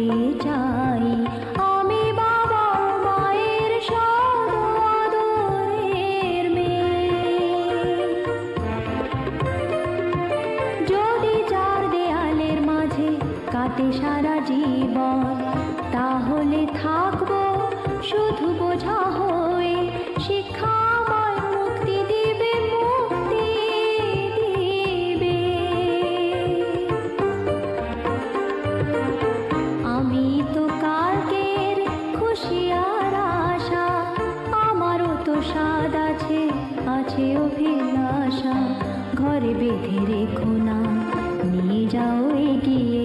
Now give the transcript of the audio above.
হতে চাই আমি বাবা ও মায়ের সদ আদরের মেয়ে। যদি চার দেয়ালের মাঝে কাটে সারা জীবন, তাহলে থাকবো শুধু বোঝা হয়ে। শিক্ষা আমায় মুক্তি দিবে, মুক্তি দিবে। আমি তো কালকের খুশি আর আশা, আমারও তো স্বাদ আছে, আছে অভিলাষা। ঘরে বেঁধে রেখো না, নিয়ে যাও এগিয়ে